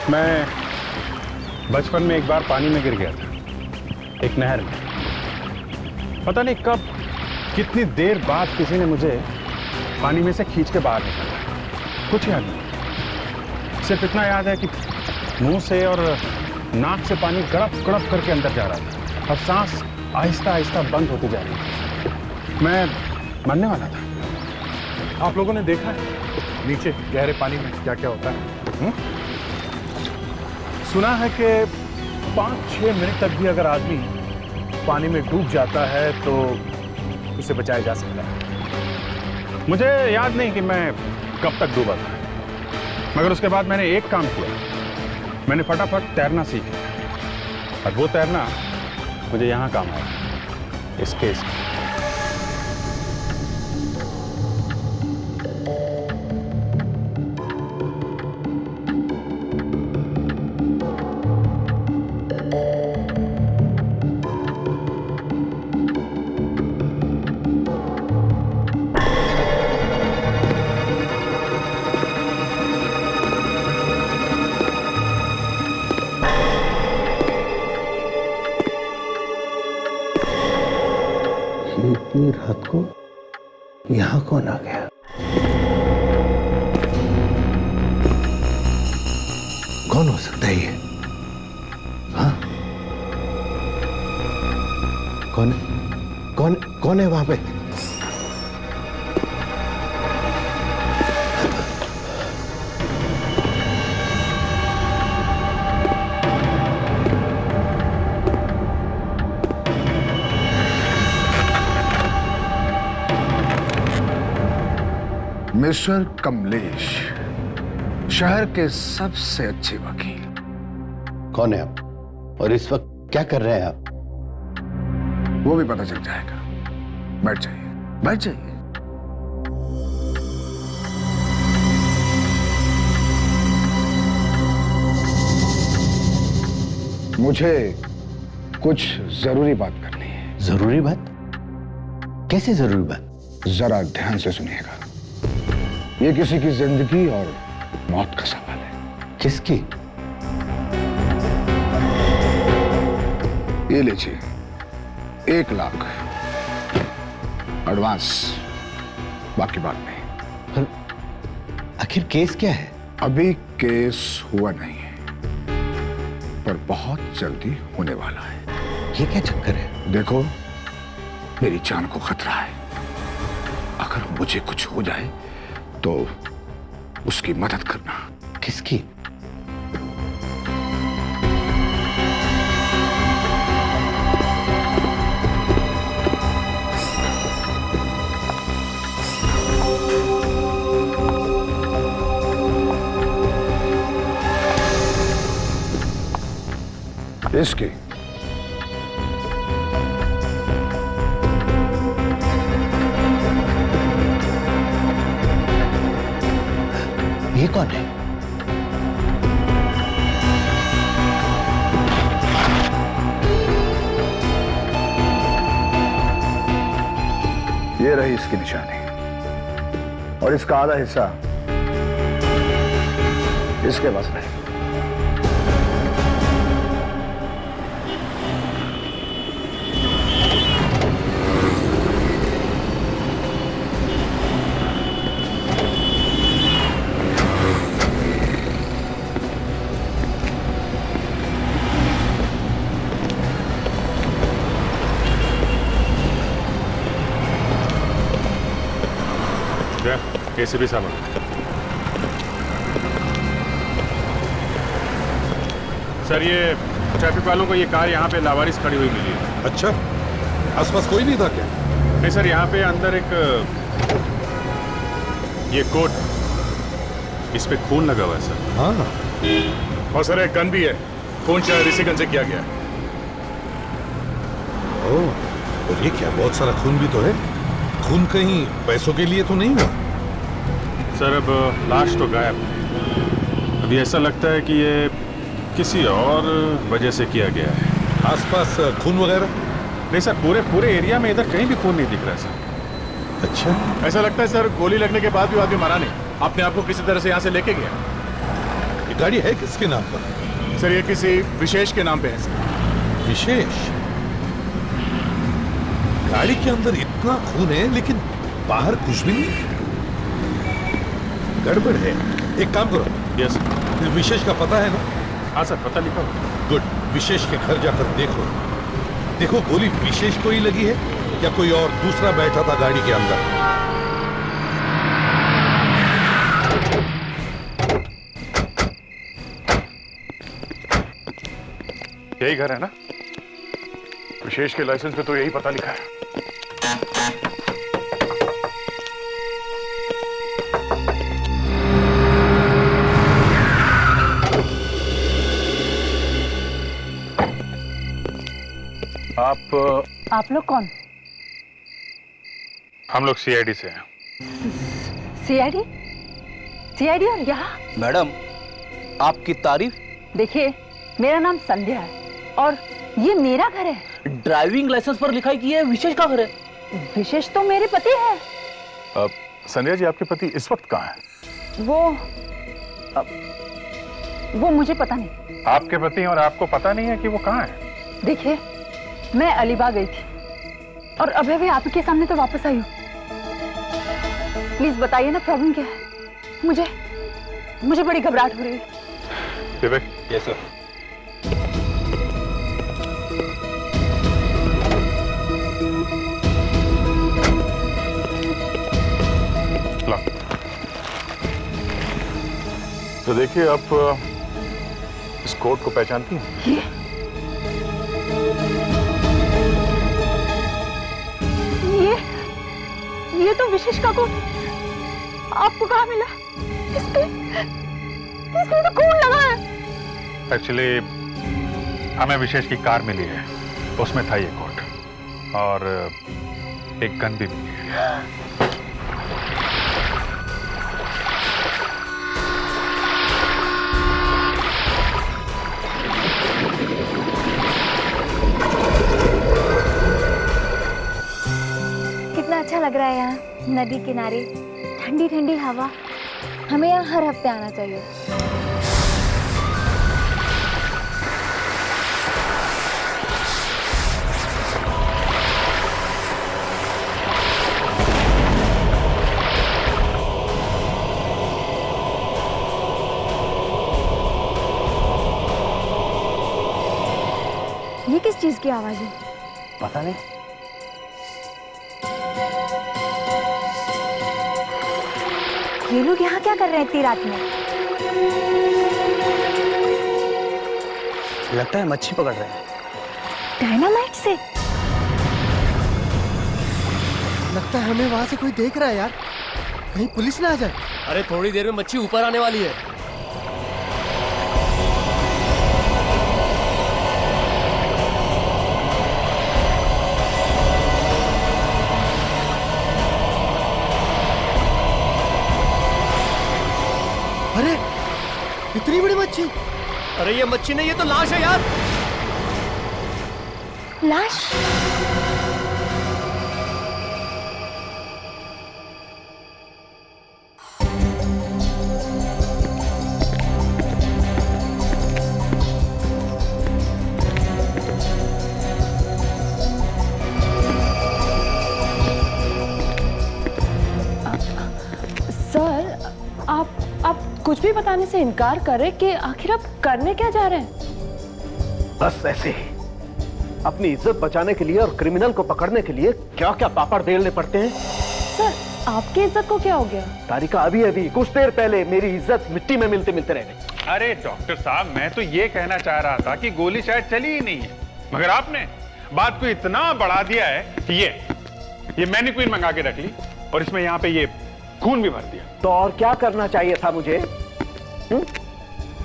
मैं बचपन में एक बार पानी में गिर गया था, एक नहर में। पता नहीं कब, कितनी देर बाद किसी ने मुझे पानी में से खींच के बाहर निकाला। कुछ याद नहीं, सिर्फ इतना याद है कि मुंह से और नाक से पानी गड़प गड़प करके अंदर जा रहा था और सांस आहिस्ता आहिस्ता बंद होती जा रही थी। मैं मरने वाला था। आप लोगों ने देखा है नीचे गहरे पानी में क्या क्या होता है? सुना है कि 5-6 मिनट तक भी अगर आदमी पानी में डूब जाता है तो उसे बचाया जा सकता है। मुझे याद नहीं कि मैं कब तक डूबा था, मगर उसके बाद मैंने एक काम किया। मैंने फटाफट तैरना सीखा और वो तैरना मुझे यहाँ काम आया, इस केस में। इतनी रात को यहां कौन आ गया? कौन हो सकता है ये? हाँ, कौन कौन कौन है वहां पे? मिस्टर कमलेश, शहर के सबसे अच्छे वकील। कौन है आप और इस वक्त क्या कर रहे हैं आप? वो भी पता चल जाएगा। बैठ जाइए, बैठ जाइए। मुझे कुछ जरूरी बात करनी है। जरूरी बात? कैसी जरूरी बात? जरा ध्यान से सुनिएगा। ये किसी की जिंदगी और मौत का सवाल है। किसकी? ये लीजिए, 1 लाख एडवांस, बाकी बाद में। पर आखिर केस क्या है? अभी केस हुआ नहीं है, पर बहुत जल्दी होने वाला है। ये क्या चक्कर है? देखो, मेरी जान को खतरा है। अगर मुझे कुछ हो जाए तो उसकी मदद करना। किसकी? इसकी। ये कौन है? ये रही इसकी निशानी और इसका आधा हिस्सा इसके पास रहेगा। कैसे भी सामान। सर, ये ट्रैफिक वालों को ये कार यहाँ पे लावारिस खड़ी हुई मिली है। अच्छा, आसपास कोई नहीं था क्या? नहीं सर, यहाँ पे अंदर एक ये कोट, इस पे खून लगा हुआ है सर। हाँ। और सर एक गन भी है, खून शायद इसी गन से किया गया है। ओह, और ये क्या, बहुत सारा खून भी तो है। खून कहीं पैसों के लिए तो नहीं हुआ? सर अब लाश तो गायब। अभी ऐसा लगता है कि ये किसी और वजह से किया गया है। आसपास खून वगैरह? नहीं सर, पूरे एरिया में इधर कहीं भी खून नहीं दिख रहा है सर। अच्छा, ऐसा लगता है सर गोली लगने के बाद भी आदमी मरा नहीं, अपने आप को किसी तरह से यहाँ से लेके गया। गाड़ी है किसके नाम पर? सर ये किसी विशेष के नाम पे है सर। विशेष? गाड़ी के अंदर इतना खून है लेकिन बाहर कुछ भी नहीं। गड़बड़ है। एक काम करो, यस इस विशेष का पता है ना? हाँ सर, पता लिखा हुआ। गुड। विशेष के घर जाकर देखो, देखो गोली विशेष को ही लगी है या कोई और दूसरा बैठा था गाड़ी के अंदर। यही घर है ना? विशेष के लाइसेंस पे तो यही पता लिखा है। आप लोग कौन? हम लोग सीआईडी से हैं। सीआईडी? सीआईडी और यहाँ? मैडम, आपकी तारीफ। देखिए, मेरा नाम संध्या है और ये मेरा घर है। ड्राइविंग लाइसेंस पर लिखाई की है विशेष का घर है। विशेष तो मेरे पति है। संध्या जी, आपके पति इस वक्त कहाँ हैं? वो मुझे पता नहीं। आपके पति और आपको पता नहीं है कि वो कहाँ है? देखिए, मैं अलीबाग गई थी और अभी भी आप के सामने तो वापस आई हूँ। प्लीज बताइए ना, प्रॉब्लम क्या है? मुझे बड़ी घबराहट हो रही है। विवेक। Yes sir. लो। तो देखिए, आप इस कोट को पहचानती हैं? ये तो विशेष का कोट। आपको कहाँ मिला? इसके तो खून लगा है। एक्चुअली हमें विशेष की कार मिली है, उसमें था ये कोट और एक गन भी मिली है। कितना अच्छा लग रहा है यहाँ, नदी किनारे, ठंडी ठंडी हवा। हमें यहाँ हर हफ्ते आना चाहिए। ये किस चीज की आवाज है? पता नहीं। ये लोग यहाँ क्या कर रहे हैं इतनी रात में? लगता है मच्छी पकड़ रहे हैं। डायनामाइट से? लगता है हमें वहां से कोई देख रहा है यार, कहीं पुलिस ना आ जाए। अरे थोड़ी देर में मच्छी ऊपर आने वाली है। अरे इतनी बड़ी मच्छी! अरे ये मच्छी नहीं, ये तो लाश है यार। लाश? सर, आप कुछ भी बताने से इनकार कर रहे कि आखिर आप करने क्या जा रहे हैं? बस ऐसे ही अपनी इज्जत बचाने के लिए और क्रिमिनल को पकड़ने के लिए क्या क्या पापड़ बेलने पड़ते हैं। सर, आपकी इज्जत को क्या हो गया? तारिका, अभी कुछ देर पहले मेरी इज्जत मिट्टी में मिलते मिलते रह गई। अरे डॉक्टर साहब, मैं तो ये कहना चाह रहा था कि गोली शायद चली ही नहीं है, मगर आपने बात को इतना बढ़ा दिया है कि ये मैनिक्विन मंगा के रख ली और इसमें यहाँ पे ये खून भी भर दिया। तो और क्या करना चाहिए था मुझे?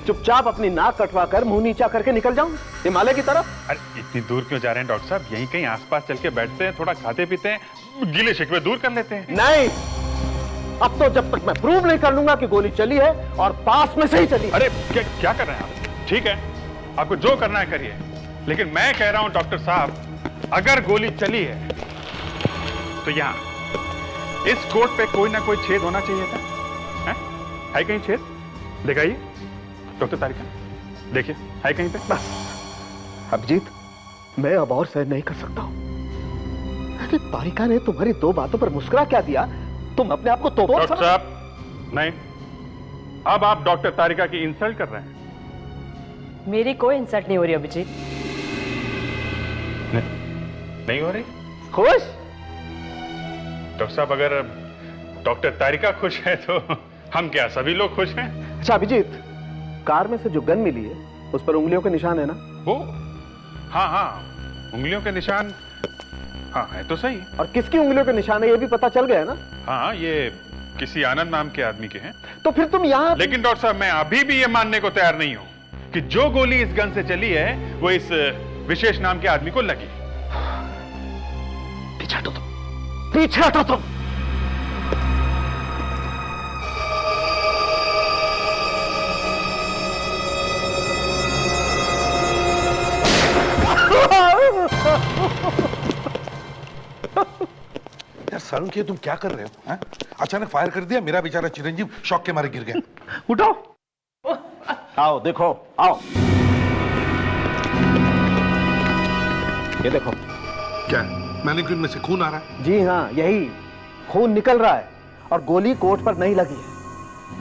चुपचाप अपनी नाक कटवा कर मुंह नीचा करके निकल जाऊं हिमालय की तरफ। अरे इतनी दूर क्यों जा रहे हैं डॉक्टर साहब? यहीं कहीं आसपास चल के बैठते हैं, थोड़ा खाते पीते हैं, गिले शिकवे दूर कर लेते हैं। नहीं, अब तो जब तक मैं प्रूव नहीं कर लूंगा कि गोली चली है और पास में से ही चली। अरे क्या कर रहे हैं आप? ठीक है, आपको जो करना है करिए, लेकिन मैं कह रहा हूं डॉक्टर साहब, अगर गोली चली है तो यहां इस कोट पे कोई ना कोई छेद होना चाहिए था। है कहीं छेद? दिखाइए। डॉक्टर तारिका देखिए, है कहीं पे? बस अभिजीत, मैं अब और सहन नहीं कर सकता हूं। अरे तारिका ने तुम्हारी दो बातों पर मुस्कुरा क्या दिया? तुम अपने आप को तो डॉक्टर साहब, नहीं, अब आप डॉक्टर तारिका की इंसल्ट कर रहे हैं। मेरी कोई इंसल्ट नहीं हो रही अभिजीत। नहीं हो रही? खुश? डॉक्टर साहब, अगर डॉक्टर तारिका खुश है तो हम क्या सभी लोग खुश हैं? अच्छा अभिजीत, कार में से जो गन मिली है उस पर उंगलियों के निशान है ना? वो हाँ हाँ, उंगलियों के निशान, हाँ है तो सही। और किसकी उंगलियों के निशान है ये भी पता चल गया ना? हाँ, ये किसी आनंद नाम के आदमी के हैं। तो फिर तुम यहाँ। लेकिन डॉक्टर साहब, मैं अभी भी ये मानने को तैयार नहीं हूं कि जो गोली इस गन से चली है वो इस विशेष नाम के आदमी को लगी। पीछे हटो तुम, पीछे हटो तुम। यार सालुंखे, तुम क्या कर रहे हो? हैं? अचानक फायर कर दिया, मेरा बेचारा चिरंजीव शॉक के मारे गिर गया। उठो, आओ देखो, आओ। ये देखो। क्या मैनिक्विन में से खून आ रहा है? जी हाँ, यही खून निकल रहा है और गोली कोट पर नहीं लगी है।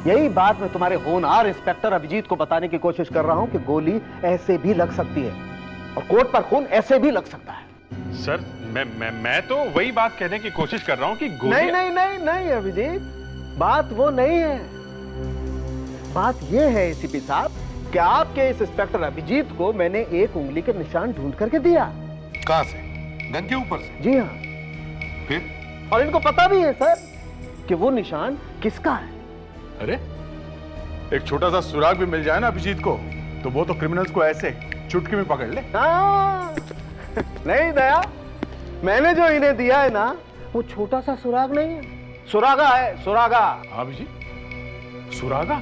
यही बात मैं तुम्हारे होनहार इंस्पेक्टर अभिजीत को बताने की कोशिश कर रहा हूं कि गोली ऐसे भी लग सकती है और कोट पर खून ऐसे भी लग सकता है। सर, मैं तो वही बात कहने की कोशिश कर रहा हूं कि गोली। नहीं नहीं नहीं नहीं अभिजीत, बात वो नहीं है। बात ये है एसीपी साहब कि आपके इस इंस्पेक्टर अभिजीत को मैंने एक उंगली के निशान ढूंढ करके दिया। कहां से? गन के ऊपर से? जी हाँ। फिर? और इनको पता भी है सर कि वो निशान किसका है। अरे, एक छोटा सा सुराग भी मिल जाए ना अभिजीत को तो वो तो क्रिमिनल्स को ऐसे चुटकी में पकड़ ले। हाँ। नहीं दया, मैंने जो इन्हें दिया है ना वो छोटा सा सुराग नहीं है, सुरागा है, सुरागा। हाँ अभिजीत, सुरागा?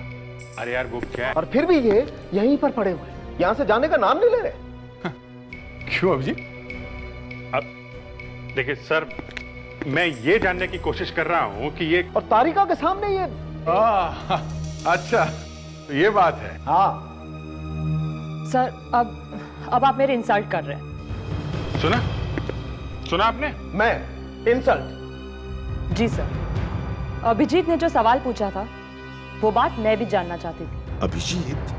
अरे यार, वो क्या है? और फिर भी ये यहीं पर पड़े हुए हैं, यहां से जाने का नाम नहीं ले रहे। क्यों अभिजीत? अब देखिए सर, मैं ये जानने की कोशिश कर रहा हूं कि ये और तारिका के सामने ये। अच्छा, तो ये बात है। हाँ सर, अब आप मेरे इंसल्ट कर रहे हैं। सुना आपने? मैं इंसल्ट? जी सर, अभिजीत ने जो सवाल पूछा था वो बात मैं भी जानना चाहती थी। अभिजीत,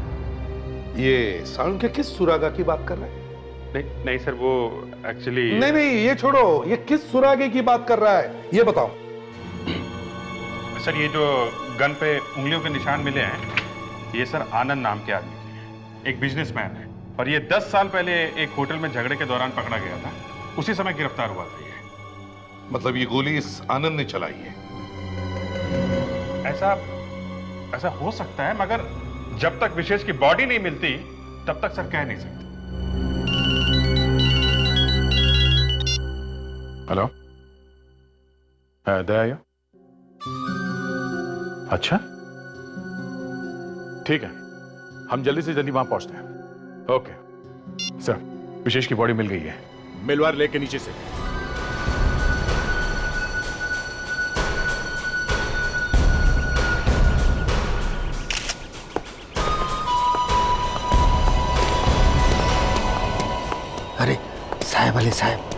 ये सालुंखे किस सुरागा की बात कर रहा है? नहीं सर, वो एक्चुअली नहीं नहीं, ये छोड़ो, ये किस सुरागे की बात कर रहा है ये बताओ। सर, ये जो गन पे उंगलियों के निशान मिले हैं, ये सर आनंद नाम के आदमी के हैं। एक बिजनेसमैन है और ये 10 साल पहले एक होटल में झगड़े के दौरान पकड़ा गया था। उसी समय गिरफ्तार हुआ था ये। मतलब ये गोली इस आनंद ने चलाई है? ऐसा हो सकता है, मगर जब तक विशेष की बॉडी नहीं मिलती तब तक सर कह नहीं सकते। हेलो, दया? अच्छा, ठीक है, हम जल्दी से जल्दी वहां पहुंचते हैं। ओके सर, विशेष की बॉडी मिल गई है, मिलवार लेके नीचे से। अरे साहब, अली साहब,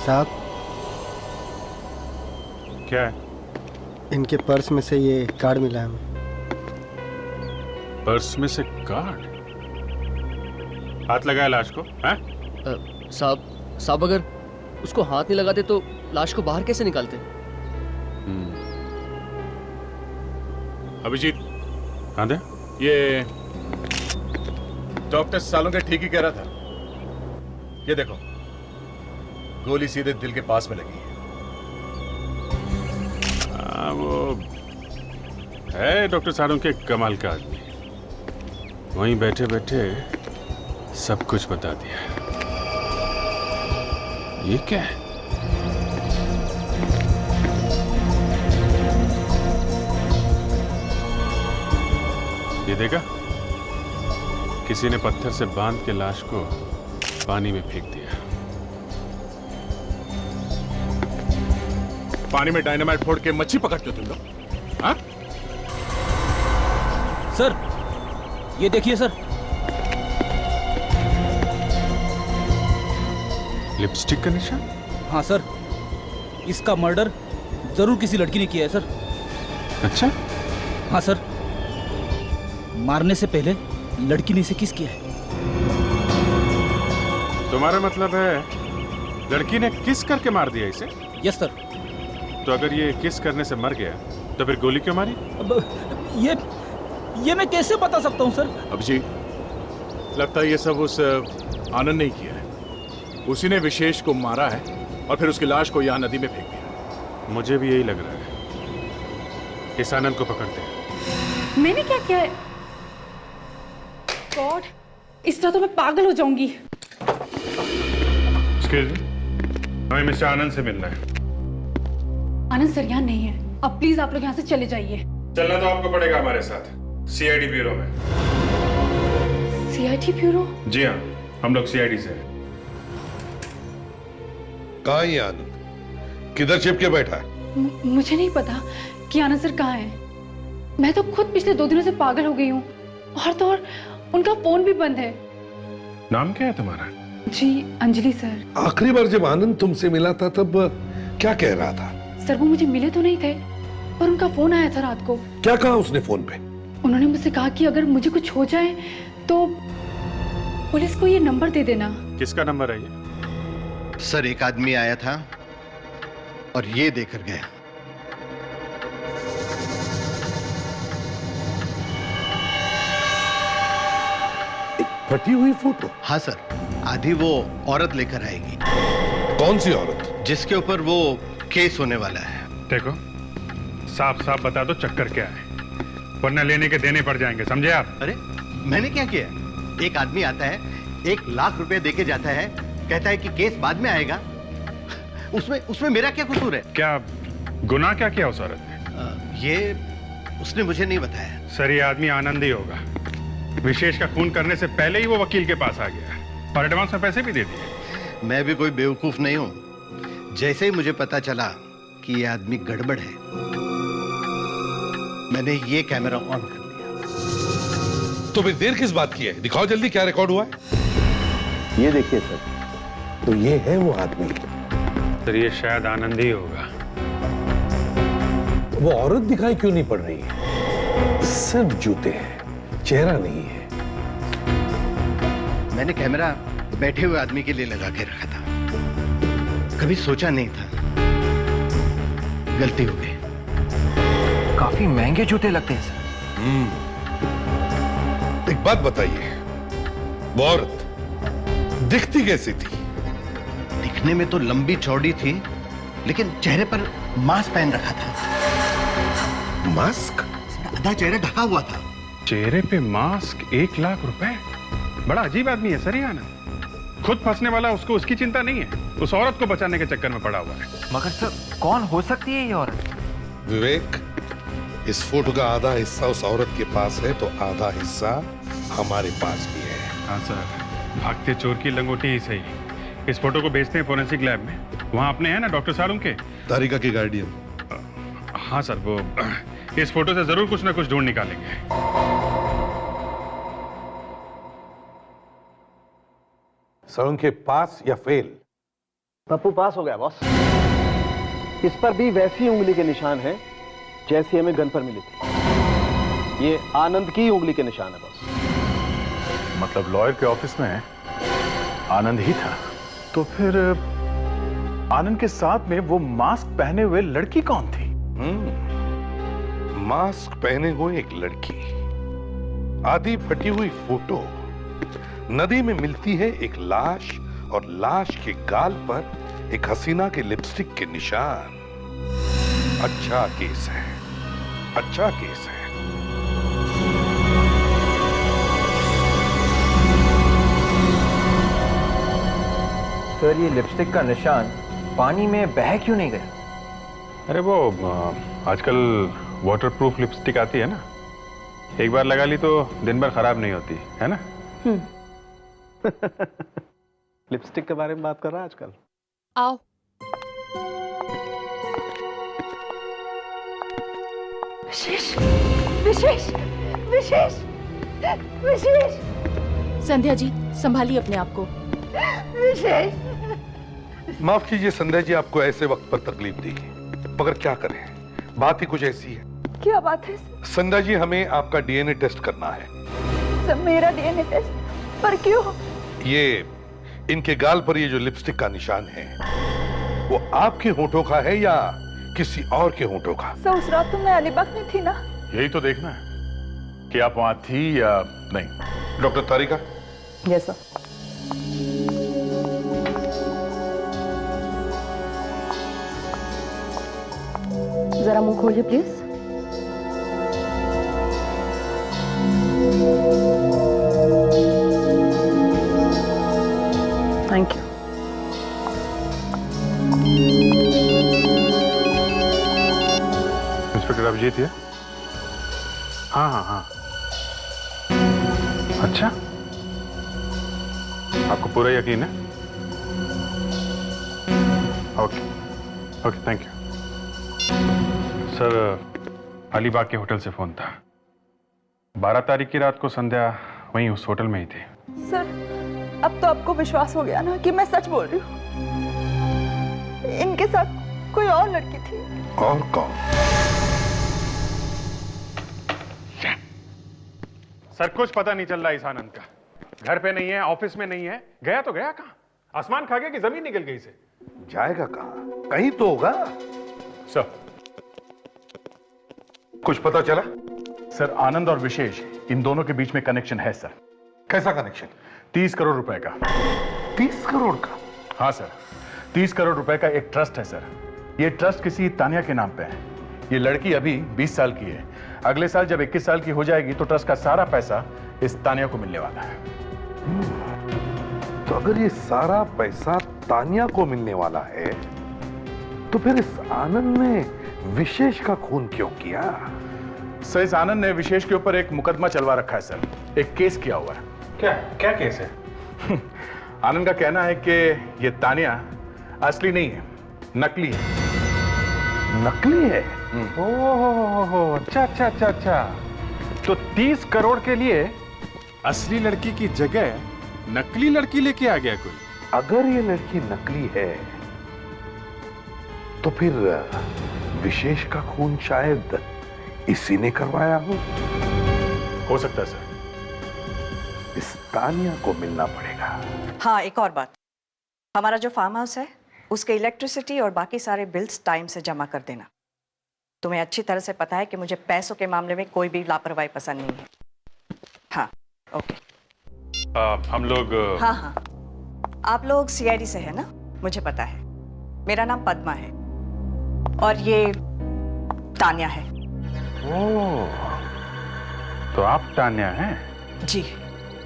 साहब, क्या है? इनके पर्स में से ये कार्ड मिला है हमें। पर्स में से कार्ड? हाथ लगाया लाश को? हैं? साहब अगर उसको हाथ नहीं लगाते तो लाश को बाहर कैसे निकालते? अभिजीत, हाँ दे। ये डॉक्टर सालुंखे ठीक ही कह रहा था। ये देखो, गोली सीधे दिल के पास में लगी है। वो है डॉक्टर सालुंखे कमाल का आदमी, वहीं बैठे बैठे सब कुछ बता दिया। ये क्या है? ये देखा? किसी ने पत्थर से बांध के लाश को पानी में फेंक दिया। पानी में डायनामाइट फोड़ के मच्छी पकड़ते हो तुम लोग? हाँ? सर, ये देखिए सर। लिपस्टिक का निशान? हाँ सर, इसका मर्डर जरूर किसी लड़की ने किया है सर। अच्छा? हाँ सर, मारने से पहले लड़की ने इसे किस किया है। तुम्हारा मतलब है लड़की ने किस करके मार दिया इसे? Yes sir. तो अगर ये किस करने से मर गया तो फिर गोली क्यों मारी? अब ये मैं कैसे बता सकता हूँ सर? अभिजीत, लगता है ये सब उस आनंद ने ही किया है। उसी ने विशेष को मारा है और फिर उसकी लाश को यहाँ नदी में फेंक दिया। मुझे भी यही लग रहा है। इस आनंद को पकड़ते हैं। मैंने क्या किया है? गॉड, इस तरह तो मैं पागल हो जाऊंगी। एक्सक्यूज मी, हमें मिस्टर आनंद से मिलना है। आनंद सर यहाँ नहीं है। अब प्लीज आप लोग यहाँ से चले जाइए। चलना तो आपको पड़ेगा हमारे साथ, सीआईडी ब्यूरो में। CID bureau? जी हाँ, हम लोग सीआईडी से हैं। कहाँ है ये आनंद? किधर चिपके बैठा है? मुझे नहीं पता कि आनंद सर कहाँ है। मैं तो खुद पिछले 2 दिनों से पागल हो गई हूँ। और तो और उनका फोन भी बंद है। नाम क्या है तुम्हारा? जी, अंजलि सर। आखिरी बार जब आनंद तुमसे मिला था तब क्या कह रहा था? सर वो मुझे मिले तो नहीं थे, पर उनका फोन आया था रात को। क्या कहा उसने फोन पे? उन्होंने मुझसे कहा कि अगर मुझे कुछ हो जाए तो पुलिस को ये नंबर दे देना। किसका नंबर है ये? सर, एक आदमी आया था और ये देकर गया। फटी हुई फोटो? हाँ सर, आधी वो औरत लेकर आएगी। कौन सी औरत? जिसके ऊपर वो केस होने वाला है। देखो, साफ साफ बता दो चक्कर क्या है, वरना लेने के देने पड़ जाएंगे, समझे आप? अरे मैंने क्या किया? एक आदमी आता है, 1 लाख रुपए देके जाता है, कहता है कि केस बाद में आएगा। उसमें मेरा क्या कसूर है? क्या गुनाह क्या किया उस औरत ने? ये उसने मुझे नहीं बताया। सर, ये आदमी आनंद ही होगा। विशेष का खून करने से पहले ही वो वकील के पास आ गया और एडवांस में पैसे भी दे दिए। मैं भी कोई बेवकूफ नहीं हूं। जैसे ही मुझे पता चला कि ये आदमी गड़बड़ है, मैंने ये कैमरा ऑन कर लिया। तो फिर देर किस बात की है? दिखाओ जल्दी क्या रिकॉर्ड हुआ है। ये देखिए सर। तो ये है वो आदमी। सर, ये शायद आनंद ही होगा। वो औरत दिखाई क्यों नहीं पड़ रही है? सिर्फ जूते हैं, चेहरा नहीं है। मैंने कैमरा बैठे हुए आदमी के लिए लगा के रखा था। कभी सोचा नहीं था। गलती हो गई। काफी महंगे जूते लगते हैं सर। एक बात बताइए, वो औरत दिखती कैसी थी? दिखने में तो लंबी चौड़ी थी, लेकिन चेहरे पर मास्क पहन रखा था। मास्क? आधा चेहरा ढका हुआ था। चेहरे पे मास्क, 1 लाख रुपए? बड़ा अजीब आदमी है सर ये आनंद। खुद फंसने वाला, उसको उसकी चिंता नहीं है, उस औरत को बचाने के चक्कर में पड़ा हुआ है। मगर सर, कौन हो सकती है ये औरत? विवेक, इस फोटो का आधा हिस्सा उस औरत के पास है, तो आधा हिस्सा हमारे पास भी है। हाँ सर, भागते चोर की लंगोटी ही सही। इस फोटो को भेजते हैं फोरेंसिक लैब में। वहाँ अपने हैं ना डॉक्टर साहब के? तारिका के गार्डियन। हाँ सर, वो इस फोटो से जरूर कुछ ना कुछ ढूंढ निकालेंगे। सर, उनके पास या फेल? पप्पू पास हो गया बॉस। इस पर भी वैसी उंगली के निशान हैं जैसी हमें गन पर मिली थी। ये आनंद की उंगली के निशान है बॉस। मतलब लॉयर के ऑफिस में आनंद ही था? तो फिर आनंद के साथ में वो मास्क पहने हुए लड़की कौन थी? मास्क पहने हुए एक लड़की, आधी फटी हुई फोटो, नदी में मिलती है एक लाश और लाश के गाल पर एक हसीना के लिपस्टिक के निशान। अच्छा केस है, अच्छा केस है। सर, ये लिपस्टिक का निशान पानी में बह क्यों नहीं गया? अरे वो आजकल वाटरप्रूफ लिपस्टिक आती है ना, एक बार लगा ली तो दिन भर खराब नहीं होती है ना। लिपस्टिक के बारे में बात कर रहा है आजकल। आओ। विशेष विशेष विशेष विशेष। संध्या जी संभालिए अपने आप को। विशेष। माफ कीजिए संध्या जी, आपको ऐसे वक्त पर तकलीफ दी, मगर क्या करें, बात ही कुछ ऐसी है। क्या बात है? संध्या जी, हमें आपका डीएनए टेस्ट करना है। सर मेरा डीएनए टेस्ट? पर क्यों? ये इनके गाल पर ये जो लिपस्टिक का निशान है वो आपके होंठों का है या किसी और के होंठों का? सर उस रात तो मैं अलीबाग में थी ना। यही तो देखना है कि आप वहां थी या नहीं। डॉक्टर तारिका। Yes sir. जरा मुंह खोलिए please. Thank you. Inspector Abhijeet है? हाँ हाँ हाँ। अच्छा, आपको पूरा यकीन है? Okay okay, thank you sir. Alibag के होटल से फोन था। 12 तारीख की रात को संध्या वहीं उस होटल में ही थी। सर अब तो आपको विश्वास हो गया ना कि मैं सच बोल रही हूँ। इनके साथ कोई और लड़की थी। और कौन? सर कुछ पता नहीं चल रहा इस आनंद का। घर पे नहीं है, ऑफिस में नहीं है, गया तो गया कहाँ? आसमान खा गया कि जमीन निकल गई से? जाएगा कहाँ? कहीं तो होगा। सर कुछ पता चला? सर, आनंद और विशेष इन दोनों के बीच में कनेक्शन है सर। कैसा कनेक्शन? 30 करोड़ रुपए का। 30 करोड़ का? हाँ सर, 30 करोड़ रुपए का एक ट्रस्ट है सर। ये ट्रस्ट किसी तानिया के नाम पे है। ये लड़की अभी 20 साल की है। अगले साल जब 21 साल की हो जाएगी तो ट्रस्ट का सारा पैसा इस तानिया को मिलने वाला है। तो अगर ये सारा पैसा तानिया को मिलने वाला है तो फिर इस आनंद ने विशेष का खून क्यों किया? सर, इस आनंद ने विशेष के ऊपर एक मुकदमा चलवा रखा है सर। एक केस किया हुआ है। क्या क्या केस है? आनंद का कहना है कि ये तानिया असली नहीं है, नकली है। नकली है? ओह अच्छा अच्छा अच्छा अच्छा। तो 30 करोड़ के लिए असली लड़की की जगह नकली लड़की लेके आ गया कोई। अगर ये लड़की नकली है तो फिर विशेष का खून शायद इसी ने करवाया हो सकता है सर। इस तानिया को मिलना पड़ेगा। हाँ, एक और बात, हमारा जो फार्म हाउस है उसके इलेक्ट्रिसिटी और बाकी सारे बिल्स टाइम से जमा कर देना। तुम्हें अच्छी तरह से पता है कि मुझे पैसों के मामले में कोई भी लापरवाही पसंद नहीं है। हाँ, ओके। हम लोग हाँ हाँ, आप लोग सीआईडी से है ना? मुझे पता है। मेरा नाम पद्मा है और ये तानिया है। ओह, तो आप तानिया हैं? जी।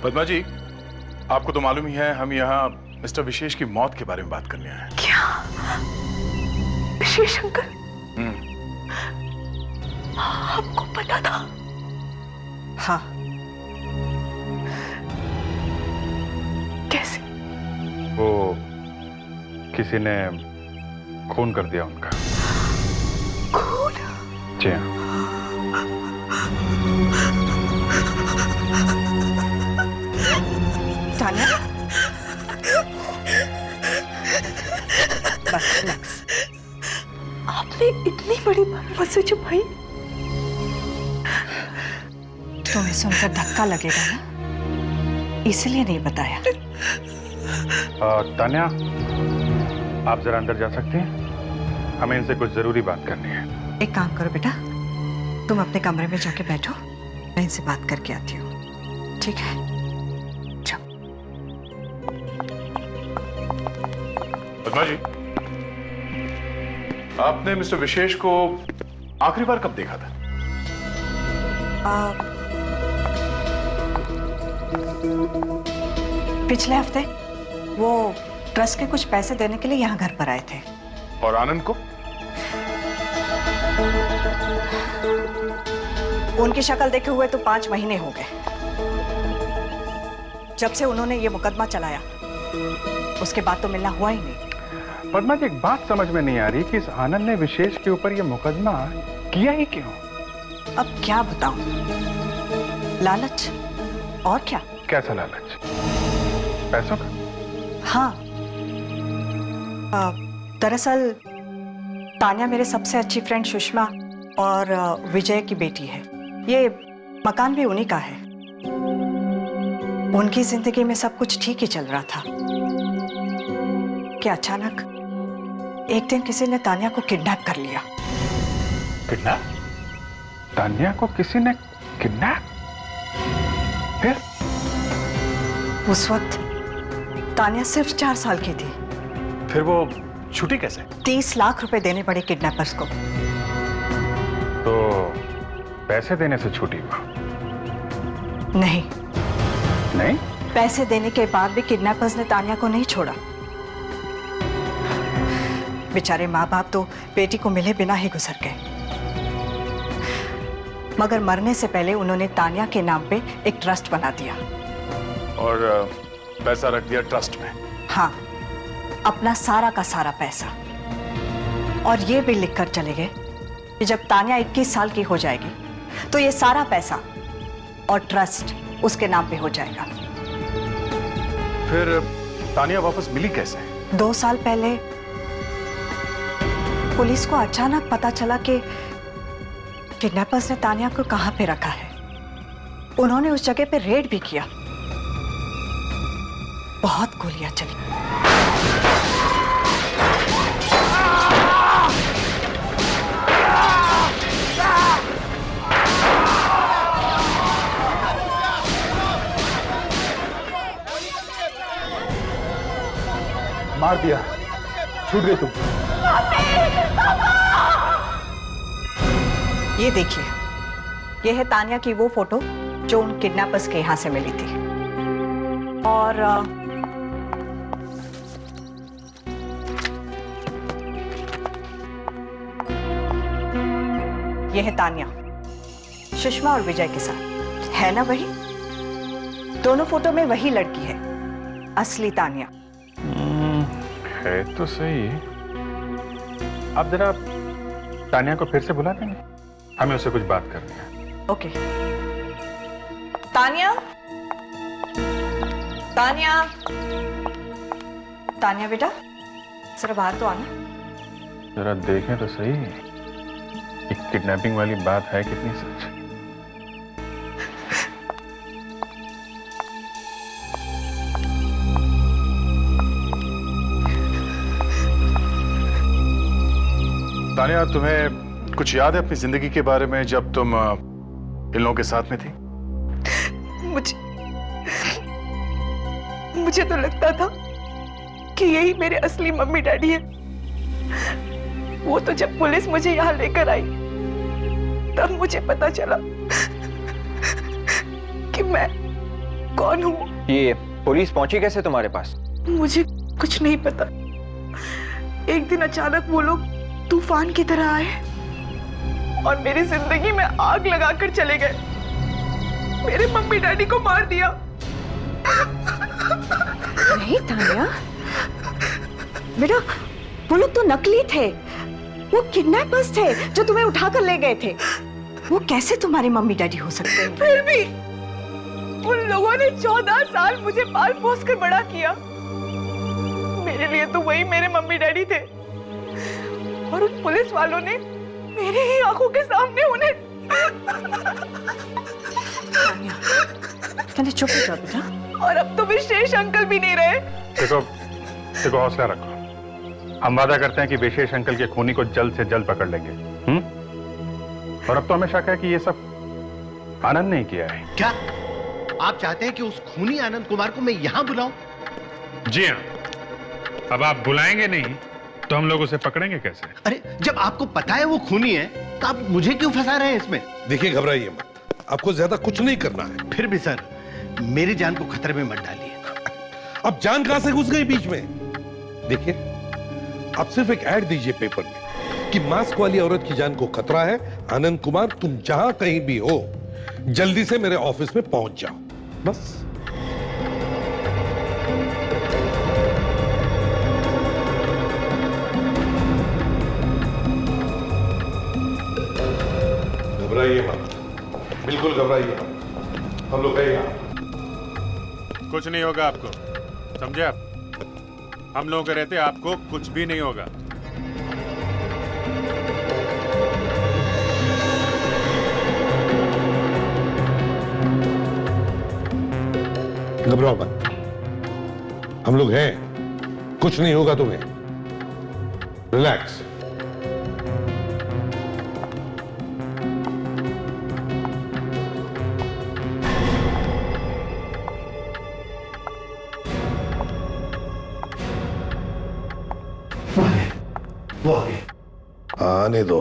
पद्मा जी, आपको तो मालूम ही है हम यहाँ मिस्टर विशेष की मौत के बारे में बात करने आए हैं। क्या? विशेष अंकल? आपको पता था? हाँ। कैसे? वो किसी ने खून कर दिया उनका। खून? जी हाँ। तानिया, बस रिलैक्स। आपने इतनी बड़ी बात मुझसे छुपाई? तुम्हें सुनकर धक्का लगेगा ना, इसलिए नहीं बताया। तानिया, आप जरा अंदर जा सकती हैं? हमें इनसे कुछ जरूरी बात करनी है। एक काम करो बेटा, तुम अपने कमरे में जाके बैठो, मैं इनसे बात करके आती हूँ। ठीक है? जाओ। पद्मा जी, आपने मिस्टर विशेष को आखिरी बार कब देखा था? पिछले हफ्ते वो ट्रस्ट के कुछ पैसे देने के लिए यहाँ घर पर आए थे। और आनंद को? उनकी शक्ल देखे हुए तो 5 महीने हो गए। जब से उन्होंने ये मुकदमा चलाया उसके बाद तो मिलना हुआ ही नहीं। पद्मा जी, एक बात समझ में नहीं आ रही कि इस आनंद ने विशेष के ऊपर ये मुकदमा किया ही क्यों? अब क्या बताऊं? लालच, और क्या? कैसा लालच? पैसों का? हाँ, दरअसल तान्या मेरे सबसे अच्छी फ्रेंड सुषमा और विजय की बेटी है। ये मकान भी उन्हीं का है। उनकी जिंदगी में सब कुछ ठीक ही चल रहा था कि अचानक एक दिन किसी ने तान्या को किडनैप कर लिया। किडनैप? तान्या को किसी ने किडनैप? फिर? उस वक्त तान्या सिर्फ 4 साल की थी। फिर वो छुट्टी कैसे? 30 लाख रुपए देने पड़े किडनैपर्स को। तो पैसे देने से छूटी वो? नहीं, नहीं? पैसे देने के बाद भी किडनैपर्स ने तान्या को नहीं छोड़ा। बेचारे माँ बाप तो बेटी को मिले बिना ही गुजर गए, मगर मरने से पहले उन्होंने तान्या के नाम पे एक ट्रस्ट बना दिया। और पैसा रख दिया ट्रस्ट में? हाँ, अपना सारा का सारा पैसा। और ये भी लिखकर चले गए कि जब तान्या 21 साल की हो जाएगी तो ये सारा पैसा और ट्रस्ट उसके नाम पे हो जाएगा। फिर तान्या वापस मिली कैसे? 2 साल पहले पुलिस को अचानक पता चला कि किडनैपर्स ने तान्या को कहां पे रखा है। उन्होंने उस जगह पे रेड भी किया। बहुत गोलियां चली। मार दिया, छूट गई तुम। ये देखिए, ये है तान्या की वो फोटो जो उन किडनैपर्स के यहां से मिली थी। और ये है तान्या सुषमा और विजय के साथ। है ना वही? दोनों फोटो में वही लड़की है, असली तान्या। है तो सही। अब जरा तान्या को फिर से बुला देंगे, हमें उससे कुछ बात करनी है। ओके। तान्या, तान्या, तान्या बेटा, जरा बाहर तो आना। जरा देखें तो सही, किडनैपिंग वाली बात है कितनी सच। तान्या, तुम्हें कुछ याद है अपनी जिंदगी के बारे में जब तुम इन लोगों के साथ में थी? मुझे तो लगता था कि यही मेरे असली मम्मी डैडी है। वो तो जब पुलिस मुझे यहाँ लेकर आई तब मुझे पता चला कि मैं कौन हूँ। ये पुलिस पहुंची कैसे तुम्हारे पास? मुझे कुछ नहीं पता। एक दिन अचानक वो लोग तूफान की तरह आए और मेरी जिंदगी में आग लगाकर चले गए। मेरे मम्मी डैडी को मार दिया। नहीं तान्या बेटा, वो लोग तो नकली थे। वो किडनैपर्स थे जो तुम्हें उठाकर ले गए थे। वो कैसे तुम्हारे मम्मी डैडी हो सकते हैं? फिर भी उन लोगों ने 14 साल मुझे पाल पोस कर बड़ा किया। मेरे लिए तो वही मेरे मम्मी डैडी थे। और उन पुलिस वालों ने मेरे ही आंखों के सामने उन्हें। तान्या चुप हो जाओ बेटा। और अब तो विशेष अंकल भी नहीं रहे। देखो हौसला रखो। हम वादा करते हैं कि विशेष अंकल के खूनी को जल्द से जल्द पकड़ लेंगे। और अब तो हमें शक है कि ये सब आनंद ने किया है। क्या आप चाहते हैं कि उस खूनी आनंद कुमार को मैं यहां बुलाऊं? जी हाँ। अब आप बुलाएंगे नहीं तो हम लोग उसे पकड़ेंगे कैसे? अरे जब आपको पता है वो खूनी है तो आप मुझे क्यों फंसा रहे हैं इसमें? देखिए, घबराइए मत, आपको ज्यादा कुछ नहीं करना है। फिर भी सर, मेरी जान को खतरे में मत डालिए। अब जान कहां से घुस गई बीच में? देखिए, आप सिर्फ एक ऐड दीजिए पेपर में कि मास्क वाली औरत की जान को खतरा है। आनंद कुमार, तुम जहां कहीं भी हो जल्दी से मेरे ऑफिस में पहुंच जाओ, बस। घबराइए मत, बिल्कुल घबराइए मत, हम लोग हैं यहाँ। कुछ नहीं होगा आपको, समझे आप? हम लोगों के रहते आपको कुछ भी नहीं होगा। घबराओ मत, हम लोग हैं, कुछ नहीं होगा तुम्हें। रिलैक्स। वो आ गए। आने दो।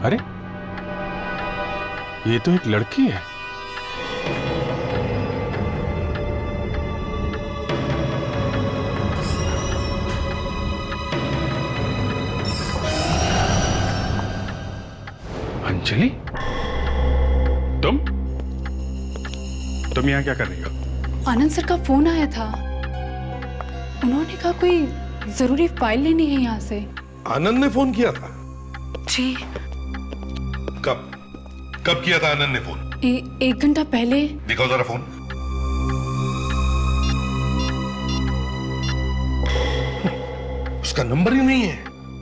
अरे ये तो एक लड़की है। अंजलि, तुम यहाँ क्या कर रही हो? आनंद सर का फोन आया था, उन्होंने कहा कोई जरूरी फाइल लेनी है यहाँ से। आनंद ने फोन किया था? जी। कब किया था आनंद ने फोन? 1 घंटा पहले। दिखाओ जरा फोन। उसका नंबर ही नहीं है।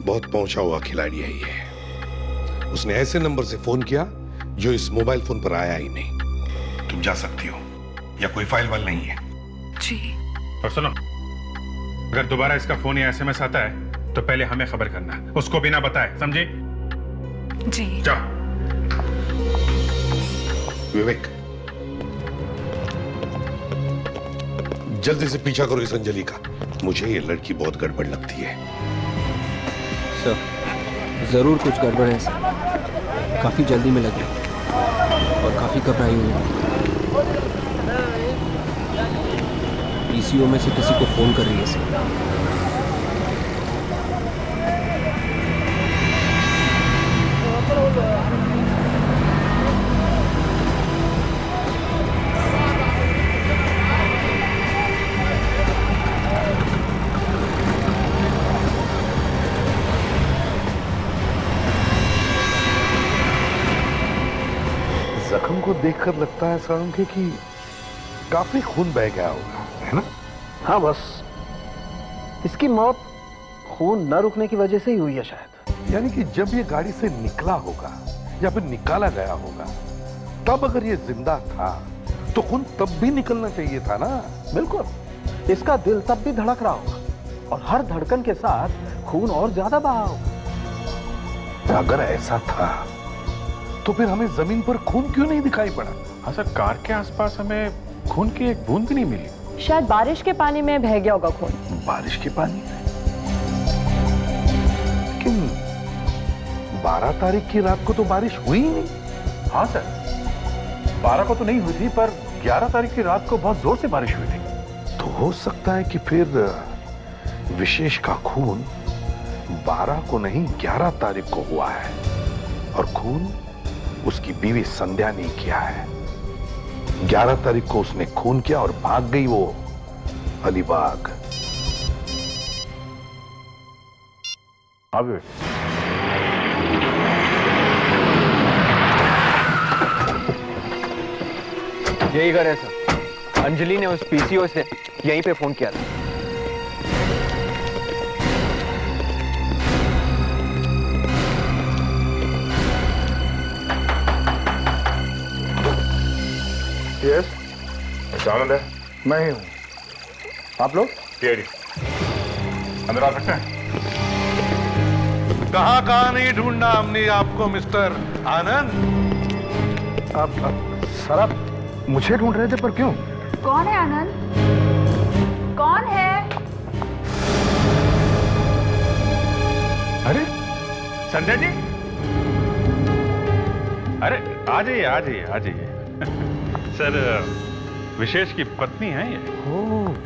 बहुत पहुंचा हुआ खिलाड़ी है ये। उसने ऐसे नंबर से फोन किया जो इस मोबाइल फोन पर आया ही नहीं। तुम जा सकती हो, या कोई फाइल वाल नहीं है। जी। और सुनो, अगर दोबारा इसका फोन या एसएमएस आता है तो पहले हमें खबर करना, उसको बिना बताए, समझी? जी। जाओ। विवेक, जल्दी से पीछा करो इस अंजलि का। मुझे ये लड़की बहुत गड़बड़ लगती है। सर, जरूर कुछ गड़बड़ है सर। काफी जल्दी में लगी और काफी घबराई हुई है। पीसीओ में से किसी को फोन कर रही है सर। जख्म को देखकर लगता है सारंगी कि काफी खून बह गया होगा, है ना? हाँ, बस इसकी मौत खून न रुकने की वजह से ही हुई है शायद। यानी कि जब ये गाड़ी से निकला होगा या फिर निकाला गया होगा, तब अगर ये जिंदा था तो खून तब भी निकलना चाहिए था ना? बिल्कुल, इसका दिल तब भी धड़क रहा होगा और हर धड़कन के साथ खून और ज्यादा बहा होगा। अगर ऐसा था तो फिर हमें जमीन पर खून क्यों नहीं दिखाई पड़ा? हाँ सर, कार के आसपास हमें खून की एक बूंद भी नहीं मिली। शायद बारिश के पानी में बह गया होगा खून। बारिश के पानी में? लेकिन 12 तारीख की रात को तो बारिश हुई ही नहीं। हाँ सर, 12 को तो नहीं हुई थी, पर 11 तारीख की रात को बहुत जोर से बारिश हुई थी। तो हो सकता है कि फिर विशेष का खून 12 को नहीं 11 तारीख को हुआ है, और खून उसकी बीवी संध्या ने किया है। 11 तारीख को उसने खून किया और भाग गई वो अलीबाग। अब यही घर है सर। अंजलि ने उस पीसीओ से यहीं पे फोन किया था। यस, आनंद है। मैं ही हूं। आप लोग? सीआईडी। अंदर आ सकते हैं? कहां नहीं ढूंढना हमने आपको मिस्टर आनंद। आप सर, आप मुझे ढूंढ रहे थे, पर क्यों? कौन है आनंद? कौन है? अरे संध्या जी, अरे आ जाइए आ जाइए आ जाइए। सर, विशेष की पत्नी है ये। ओ,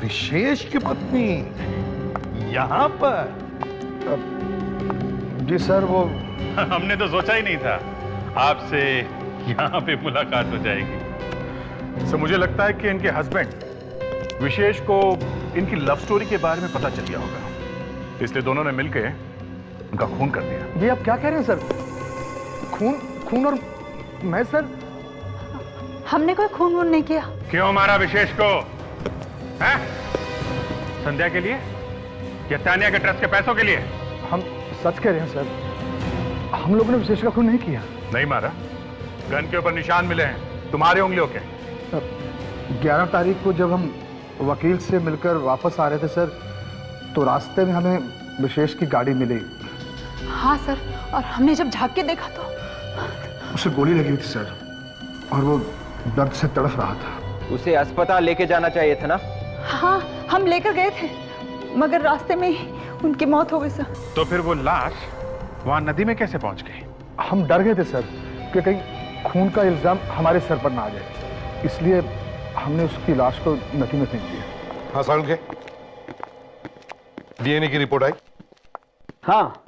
विशेष की पत्नी यहाँ पर? जी सर, वो हमने तो सोचा ही नहीं था आपसे यहाँ पे मुलाकात हो जाएगी। सर, मुझे लगता है कि इनके हस्बैंड विशेष को इनकी लव स्टोरी के बारे में पता चल गया होगा, इसलिए दोनों ने मिलकर उनका खून कर दिया। ये आप क्या कह रहे हैं सर? खून और मैं सर? हमने कोई खून वून नहीं किया। क्यों मारा विशेष को? हैं? संध्या के लिए या तानिया के ट्रस्ट के पैसों के लिए? हम सच कह रहे हैं सर, हम लोगों ने विशेष का खून नहीं किया। नहीं मारा, गन के ऊपर निशान मिले हैं तुम्हारी उंगलियों के। 11 तारीख को जब हम वकील से मिलकर वापस आ रहे थे सर, तो रास्ते में हमें विशेष की गाड़ी मिली। हाँ सर, और हमने जब झांक के देखा तो उसे गोली लगी हुई थी सर, और वो दर्द से तड़फ रहा था। उसे अस्पताल लेके जाना चाहिए था ना? हाँ, हम लेकर गए थे, मगर रास्ते में ही उनकी मौत हो गई सर। तो फिर वो लाश वहां नदी में कैसे पहुंच गई? हम डर गए थे सर कि कहीं खून का इल्जाम हमारे सर पर ना आ जाए, इसलिए हमने उसकी लाश को नदी में फेंक दिया। हाँ सालुंखे, डीएनए की रिपोर्ट आई? हाँ,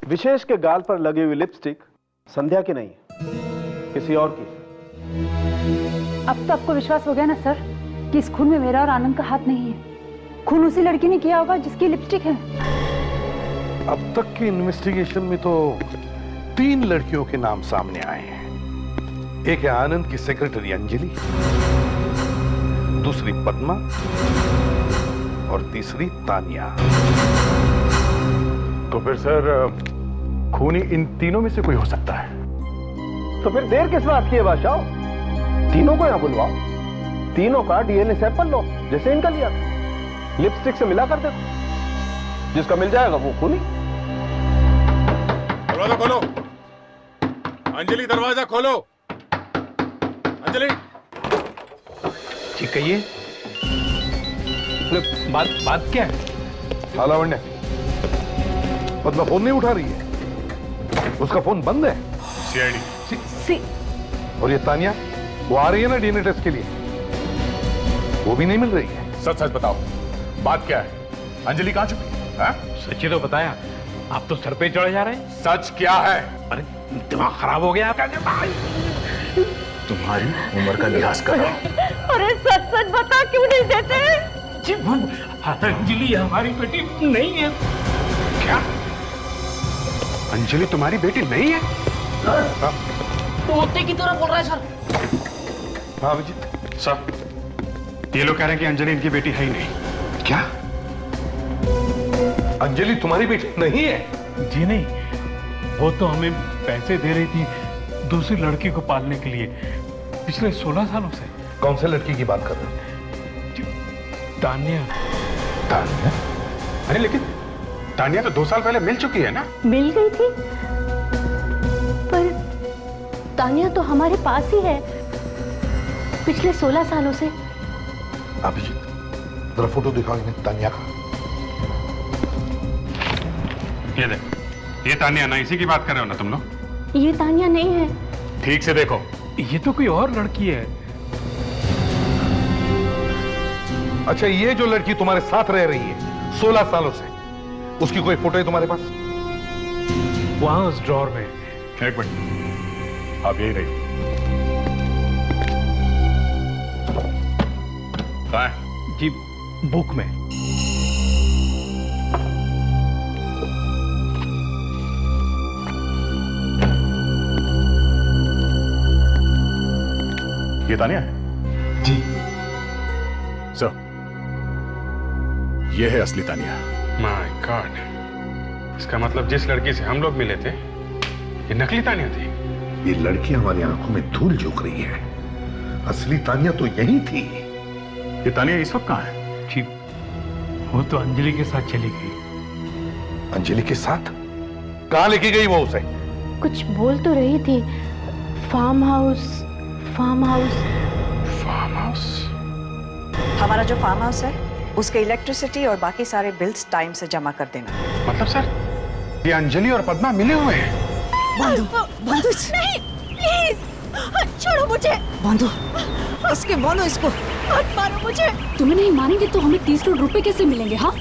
विशेष के गाल पर लगी हुई लिपस्टिक संध्या की नहीं, किसी और की। अब तो आपको विश्वास हो गया ना सर कि इस खून में मेरा और आनंद का हाथ नहीं है। खून उसी लड़की ने किया होगा जिसकी लिपस्टिक है। अब तक की इन्वेस्टिगेशन में तो 3 लड़कियों के नाम सामने आए हैं। एक है आनंद की सेक्रेटरी अंजलि, दूसरी पद्मा और तीसरी तानिया। तो फिर सर खूनी इन तीनों में से कोई हो सकता है। तो फिर देर किस बात की है बादशाह? तीनों को यहाँ बुलवाओ, तीनों का डीएनए सैंपल लो, जैसे इनका लिया, लिपस्टिक से मिला कर दे, जिसका मिल जाएगा वो खूनी। दरवाजा खोलो अंजलि, दरवाजा खोलो अंजलि। ठीक कहिए, बात क्या है? हाँ लावण्य, पद्मा फोन नहीं उठा रही है, उसका फोन बंद है। सीआईडी। और ये तानिया, वो आ रही है ना डीएनए टेस्ट के लिए, वो भी नहीं मिल रही है। सच सच बताओ, बात क्या है? अंजलि कहां छुपी? सच्ची तो बताया, आप तो सर पे चढ़े जा रहे हैं। सच क्या है? अरे दिमाग खराब हो गया आपका? तुम्हारी उम्र का लिहाज करो। अरे सच सच बता, क्यों नहीं देते? अंजलि हमारी बेटी नहीं है। क्या? अंजलि तुम्हारी बेटी नहीं है? तोते की तरह बोल रहा है सर। हाँ अभिजीत सर, ये लोग कह रहे हैं कि अंजलि इनकी बेटी है ही नहीं। क्या? अंजलि तुम्हारी बेटी नहीं है? जी नहीं, वो तो हमें पैसे दे रही थी दूसरी लड़की को पालने के लिए पिछले 16 सालों से। कौन से लड़की की बात कर रहे हो? तानिया। तानिया? अरे लेकिन तानिया तो 2 साल पहले मिल चुकी है ना? मिल गई थी, पर तानिया तो हमारे पास ही है पिछले 16 सालों से। अभिजीत, जरा फोटो दिखाओ इन्हें तानिया का। ये देख, ये तानिया ना, इसी की बात कर रहे हो ना तुम लोग? ये तानिया नहीं है। ठीक से देखो, ये तो कोई और लड़की है। अच्छा, ये जो लड़की तुम्हारे साथ रह रही है 16 सालों से, उसकी कोई फोटो है तुम्हारे पास? वहां उस ड्रॉर में। एक मिनट, आप यही रही। कहाँ है? जी, बुक में। ये तानिया है? जी सर, ये है असली तानिया। माय गॉड, इसका मतलब जिस लड़की से हम लोग मिले थे, ये नकली तानिया थी। ये लड़की हमारी आंखों में धूल झोंक रही है, असली तानिया तो यही थी। ये तानिया इस वक्त कहाँ है? जी, वो तो अंजलि के साथ चली गई। अंजलि के साथ? कहाँ लेके गई वो उसे? कुछ बोल तो रही थी, farm house. Farm house. Farm house? हमारा जो फार्म हाउस है उसके इलेक्ट्रिसिटी और बाकी सारे बिल्स टाइम से जमा कर देना। मतलब सर, ये अंजलि और पद्मा मिले हुए हैं? बांधो, बांधो। नहीं, प्लीज, छोड़ो मुझे। बांधो, इसके बोलो इसको, मत मारो मुझे। तुम्हें नहीं मानेंगे तो हमें 30 करोड़ रुपए कैसे मिलेंगे? हाँ,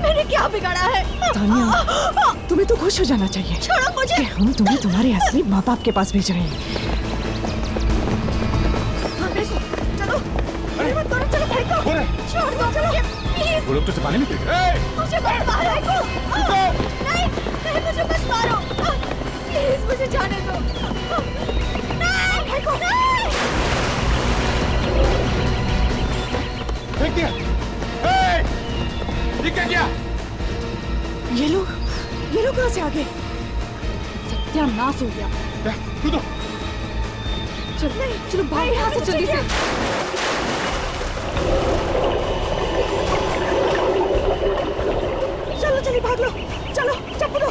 मैंने क्या बिगाड़ा है? तानिया, तुम्हें तो खुश हो जाना चाहिए। छोड़ो मुझे। हम तुम्हें तुम्हारे असली माँ बाप के पास भेज रहे हैं। चलो, चलो, फेंको। छोड़ दो, चलो, प्लीज। वो लोग तुझसे पानी में गिर गए। मुझे मत मारो नहीं नहीं मुझे मत मारो प्लीज मुझे जाने दो नहीं नहीं फेंक दिया। ये क्या? ये लोग कहाँ से आ गए? सत्यानाश हो गया। कूदो। चलो भाग यहाँ से जल्दी से। चलो भाग लो, चलो चप्पू दो।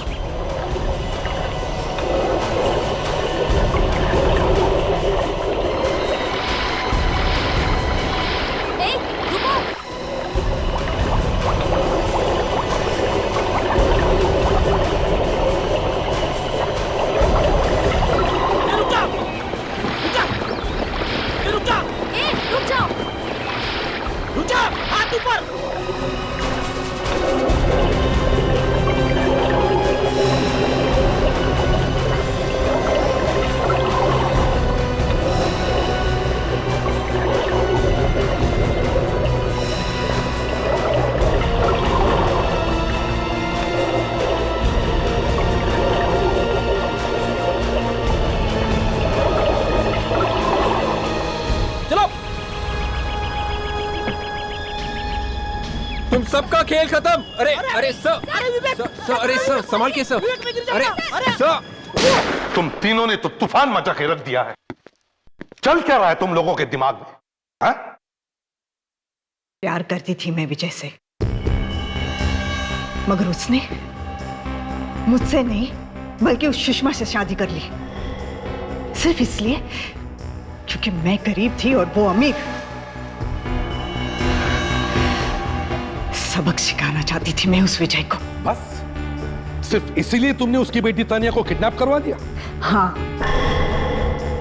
सबका खेल खत्म। अरे सर अरे सर संभाल के सर। अरे सर तुम तीनों ने तो तूफान मचा के रख दिया है। चल क्या रहा है तुम लोगों के दिमाग में? हा? प्यार करती थी मैं विजय से, मगर उसने मुझसे नहीं बल्कि उस सुषमा से शादी कर ली, सिर्फ इसलिए क्योंकि मैं गरीब थी और वो अमीर। सबक सिखाना चाहती थी मैं उस विजय को। बस सिर्फ इसीलिए तुमने उसकी बेटी तानिया को किडनैप करवा दिया? हाँ,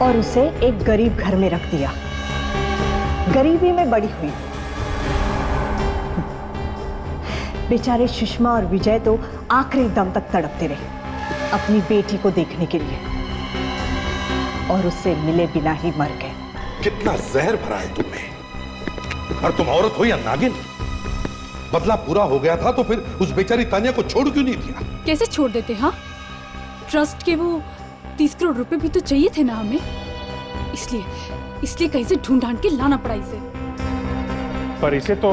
और उसे एक गरीब घर में रख दिया। गरीबी में बड़ी हुई। बेचारे सुषमा और विजय तो आखिरी दम तक तड़पते रहे अपनी बेटी को देखने के लिए, और उससे मिले बिना ही मर गए। कितना जहर भरा है तुम्हें। और तुम औरत हो या नागिन? बदला पूरा हो गया था तो फिर उस बेचारी तानिया को छोड़ क्यों नहीं दिया? कैसे छोड़ देते? हाँ, ट्रस्ट के वो 30 करोड़ रुपए भी तो चाहिए थे ना हमें, इसलिए कहीं से ढूंढ के लाना पड़ा इसे। पर इसे तो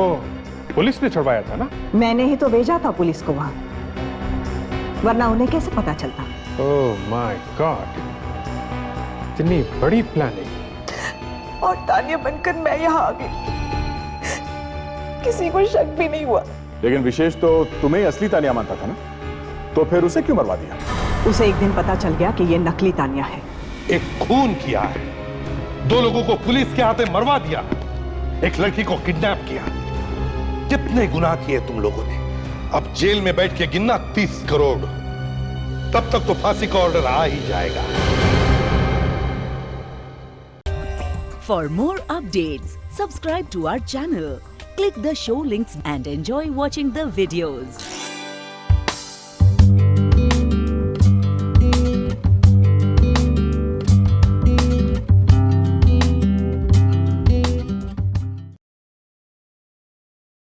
पुलिस ने छुड़वाया था ना? मैंने ही तो भेजा था पुलिस को वहां, वरना उन्हें कैसे पता चलता? ओह माय गॉड, इतनी बड़ी प्लानिंग। और तानिया बनकर मैं यहाँ आ गई, किसी को शक भी नहीं हुआ। लेकिन विशेष तो तुम्हें असली तानिया मानता था ना, तो फिर उसे क्यों मरवा दिया? उसे एक दिन पता चल गया कि ये नकली तानिया है। एक खून किया है, 2 लोगों को पुलिस के हाथे मरवा दिया, एक लड़की को किडनैप किया। कितने गुनाह किए तुम लोगों ने। अब जेल में बैठ के गिनना 30 करोड़, तब तक तो फांसी का ऑर्डर आ ही जाएगा। For more updates, subscribe to our channel, click the show links and enjoy watching the videos.